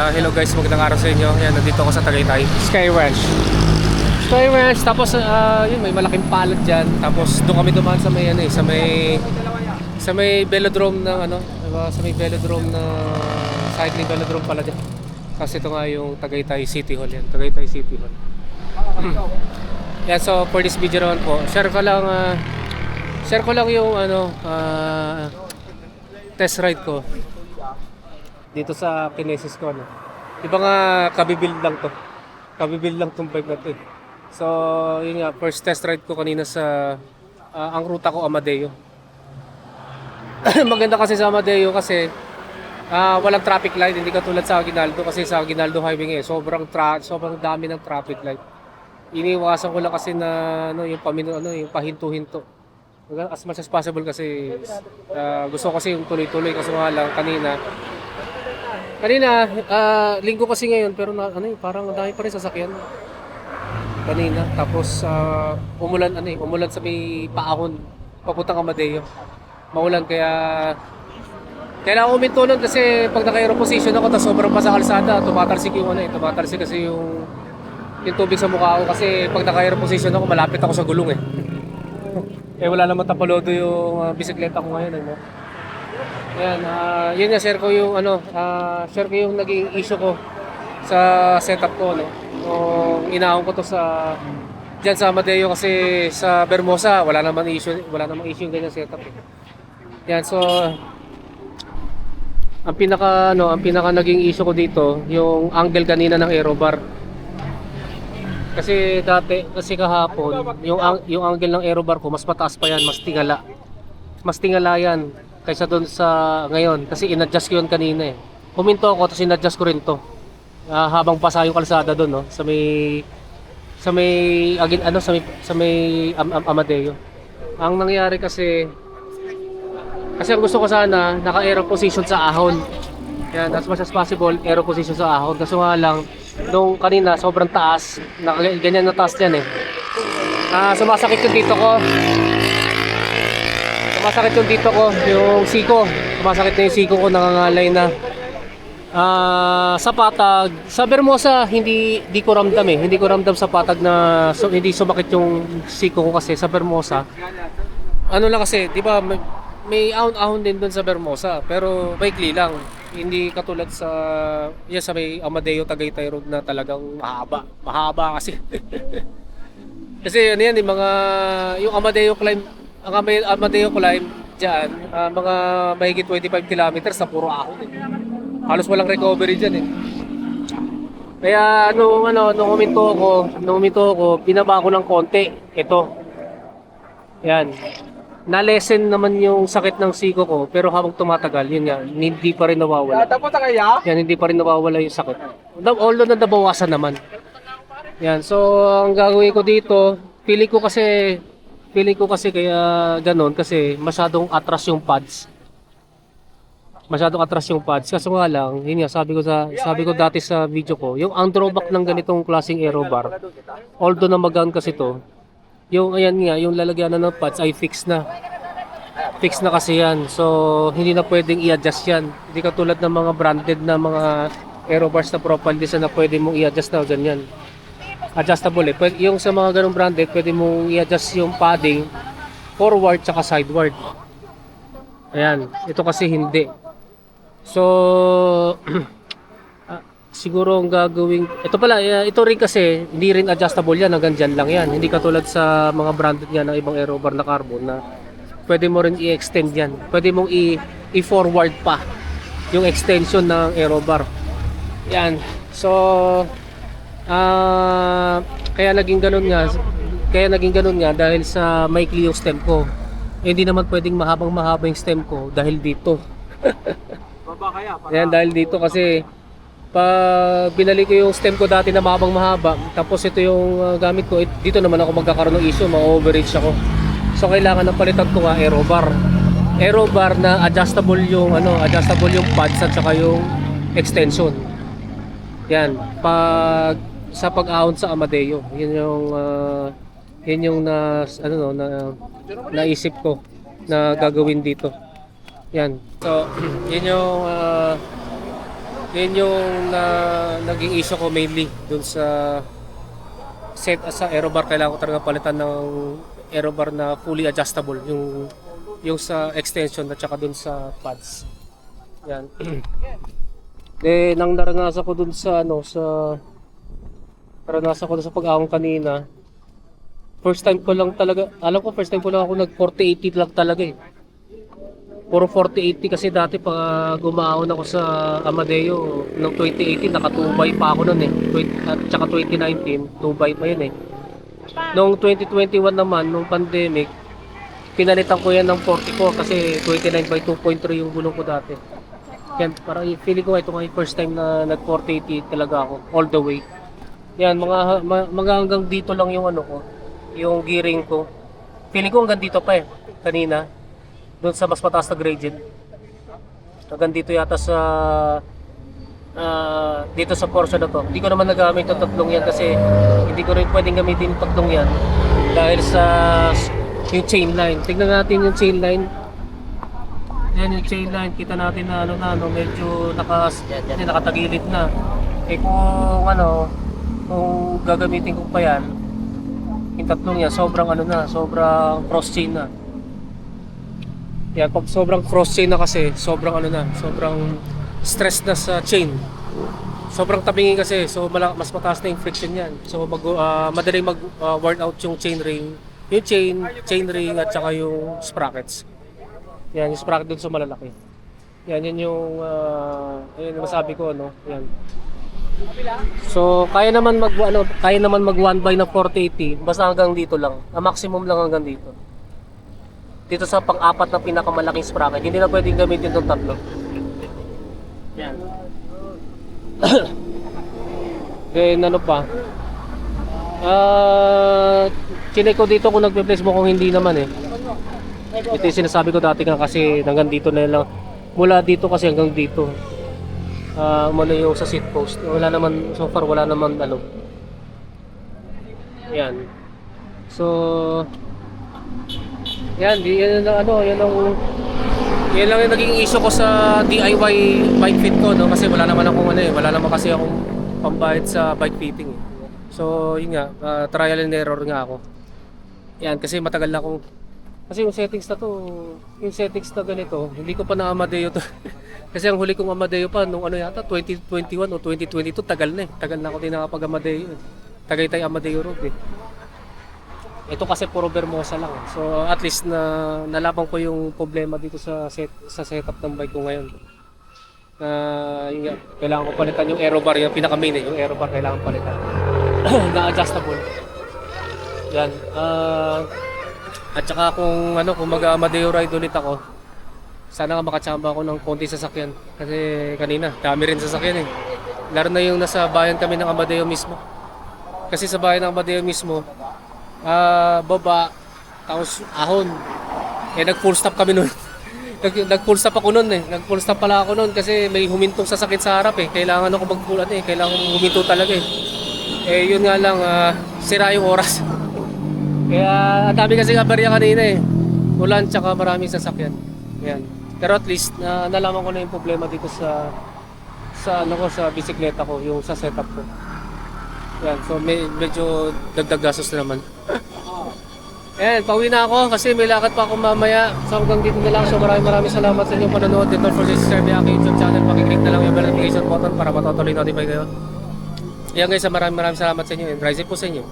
Hello guys, magandang araw sa inyo. Yan, nandito ako sa Tagaytay, Sky Ranch. Sky Ranch, tapos yun, may malaking palad diyan. Tapos doon kami dumaan sa may ano sa may velodrome ng ano, diba? Sa may velodrome na cycling velodrome pala diyan. Kasi ito nga yung Tagaytay City Hall yan, Tagaytay City Hall. Yan, so for this video naman po, share ko lang yung ano, test ride ko dito sa Kinesis ko, ano. Di ba nga kabibuild lang to. Kabibuild lang tong bike na to. So, yun nga, first test ride ko kanina sa ang ruta ko Amadeo. Maganda kasi sa Amadeo kasi walang traffic light, hindi katulad sa Aguinaldo kasi sa Aguinaldo Highway sobrang dami ng traffic light. Iniwasan ko lang kasi na ano, yung yung pahinto-hinto. As much as possible kasi gusto ko kasi yung tuloy-tuloy kasi nga lang Kanina, linggo kasi ngayon pero parang dami pa rin sasakyan. Kanina, tapos umulan sa may paahon papuntang Amadeo. Maulan kaya kailangan uminto nun kasi pag naka-aero position ako tapos sobrang pa sa kalsada, tumatalsik tumatalsik kasi yung tubig sa mukha ko kasi pag naka-aero position ako malapit ako sa gulong eh. Wala naman tapalodo yung bisikleta ko ngayon no? Ayan, yun nga share ko yung naging issue ko sa setup ko, no. Nung inahon ko to diyan sa Amadeo kasi sa Bermosa wala namang issue yung ganyan setup. Yan, so ang pinaka naging issue ko dito yung angle kanina ng aero bar. Kasi kahapon yung angle ng aero bar ko mas mataas pa yan, mas tingala yan kaysa doon sa ngayon kasi in-adjust ko yun kanina eh. Huminto ako tapos in-adjust ko rin to habang pasa yung kalsada doon, no, sa may Amadeo. Ang nangyari kasi ang gusto ko sana naka-aero position sa ahon. Yan, as much as possible aero position sa ahon. Kaso nga lang nung kanina sobrang taas, ganyan na taas yan eh. Sumasakit yung dito ko, yung siko. Sumasakit na yung siko ko, nangangalay na. Sa patag, sa Bermosa, hindi ko ramdam eh. Hindi ko ramdam sa patag na hindi sumakit yung siko ko kasi sa Bermosa. Ano lang kasi, di ba may ahon-ahon din doon sa Bermosa, pero maikli lang. Hindi katulad sa may Amadeo Tagaytay Road na talagang mahaba kasi. Kasi yan yung yung Amadeo climb diyan, mga mahigit 25 kilometers na puro ahon eh. Halos walang recovery diyan eh. Kaya nung huminto ako, binaba ko ng konti. Ito. Yan. Na-lessen naman yung sakit ng siko ko, pero habang tumatagal, yun nga, hindi pa rin nawawala. Yan, hindi pa rin nawawala yung sakit. Although nabawasan naman. Yan, so ang gagawin ko dito, feeling ko kasi kaya ganon kasi masyadong atras yung pads. Kaso nga lang, yun nga, sabi ko dati sa video ko, yung ang drawback ng ganitong klaseng aero bar, although na magaan kasi to, yung lalagyan ng pads ay fix na kasi yan. So hindi na pwedeng i-adjust yan. Hindi katulad ng mga branded na mga aero bars na profile design na pwede mong i-adjust na ganyan. Adjustable eh. Yung sa mga ganung branded, pwede mong i-adjust yung padding forward tsaka sideward. Ayan, ito kasi hindi. So siguro ang gagawin, ito rin kasi hindi rin adjustable yan, hanggang dyan lang yan. Hindi katulad sa mga branded nga ng ibang aero bar na carbon na pwede mo rin i-extend yan. Pwede mong i-forward pa yung extension ng aero bar. Yan. So kaya naging ganun nga dahil sa maikli yung stem ko. Hindi naman pwedeng mahaba yung stem ko dahil dito. Yan, dahil dito kasi pag binalik ko yung stem ko dati na mahaba, tapos ito yung gamit ko, dito naman ako magkakaroon ng issue, ma-overreach ako. So kailangan ng palitan ko nga aero bar na adjustable yung pads at saka yung extension. Yan, sa pag-ahon sa Amadeo, yun yung naisip ko na gagawin dito. Yan. So, yun yung Yun yung naging issue ko mainly dun sa sa aerobar. Kailangan ko talaga palitan ng aerobar na fully adjustable, yung sa extension at saka dun sa pads. Yan. Then nang naranasan ko dun sa naranasan ko dun sa pag-ahon kanina, first time ko lang talaga, alam ko first time ko lang ako nag 4080 lang talaga eh. Puro 4080 kasi dati pag gumahon ako sa Amadeo noong 2018 naka 2x pa ako noon eh. At saka 2019 2x pa yun eh. Noong 2021 naman, nung pandemic, pinalitan ko yan ng 44 kasi 29x 2.3 yung gulong ko dati. Yan, parang feeling ko ito nga yung first time na nag 4080 talaga ako all the way. Yan, mga hanggang dito lang yung ano ko, yung gearing ko. Feeling ko hanggang dito pa eh, kanina. Doon sa mas mataas na gradient. Hanggang dito yata sa dito sa portion na to. Hindi ko naman nagamit yung tatlong yan kasi hindi ko rin pwedeng gamitin yung tatlong yan dahil sa yung chain line. Tignan natin yung chain line. Yan yung chain line. Kita natin na medyo nakatagilid na. Eh kung gagamitin ko pa yan, yung tatlong yan sobrang sobrang cross chain na. Yan, pag sobrang cross chain na kasi, sobrang sobrang stress na sa chain. Sobrang tabingin kasi, so mas mataas na yung friction yan. So madaling worn out yung chain ring, yung chain ring at saka yung sprockets. Yan, yung sprocket dun sa malalaki. Yan yung yun yung masabi ko, yan. So kaya naman mag 1x na 4080 basta hanggang dito lang. Ang maximum lang hanggang dito. Dito sa pang-apat na pinakamalaking sprocket, hindi na pwedeng gamitin itong tatlo. Yan. Then ano pa? Chinek ko dito kung nagpe-place mo kung hindi naman eh. Ito yung sinasabi ko dati nga kasi hanggang dito na lang. Mula dito kasi hanggang dito. Muna yung sa seat post. Wala naman, so far wala naman Yan. So yan lang yung naging issue ko sa DIY bike fit ko kasi wala naman kasi akong pambayad sa bike fitting. So yun nga, trial and error nga ako. Yan kasi matagal na akong kasi yung settings na ganito, hindi ko pa na Amadeo to. Kasi ang huli kong Amadeo pa nung yata 2021 o 2022, tagal na eh. Tagal na ako din nakapag Amadeo. Tagaytay Amadeo Road eh. Ito kasi puro Bermosa lang. So at least nalaban ko yung problema dito sa setup ng bike ko ngayon. Kailangan ko palitan yung aerobar, yung pinaka-main yung aerobar kailangan palitan. Na adjustable. Yan. At saka kung mag-Amadeo ride ulit ako, sana nga makachamba ako ng konti sasakyan. Kasi kanina, dami rin sasakyan eh. Lalo na yung nasa bayan kami ng Amadeo mismo. Kasi sa bayan ng Amadeo mismo, baba, tapos ahon. Nag-full stop kami nun. Nag-full stop ako nun eh. Nag-full stop pala ako nun kasi may humintong sasakit sa harap eh. Kailangan ako mag-full kailangan huminto talaga eh. Yun nga lang, sira yung oras. Kaya ang dami kasi kabarya kanina eh. Ulan tsaka maraming sasakyan. Yan. Pero at least nalaman ko na yung problema dito sa bisikleta ko, yung sa setup ko. Yan, so medyo dagdag gastos na naman. Ayan, pauwi na ako kasi may lakad pa ako mamaya. So hanggang dito na lang. So maraming salamat sa inyong panonood. Don't forget to subscribe ang aking YouTube channel. Pakiclick na lang yung bell notification button para matutuloy notify kayo. Ayan guys, maraming salamat sa inyo and rise po sa inyo.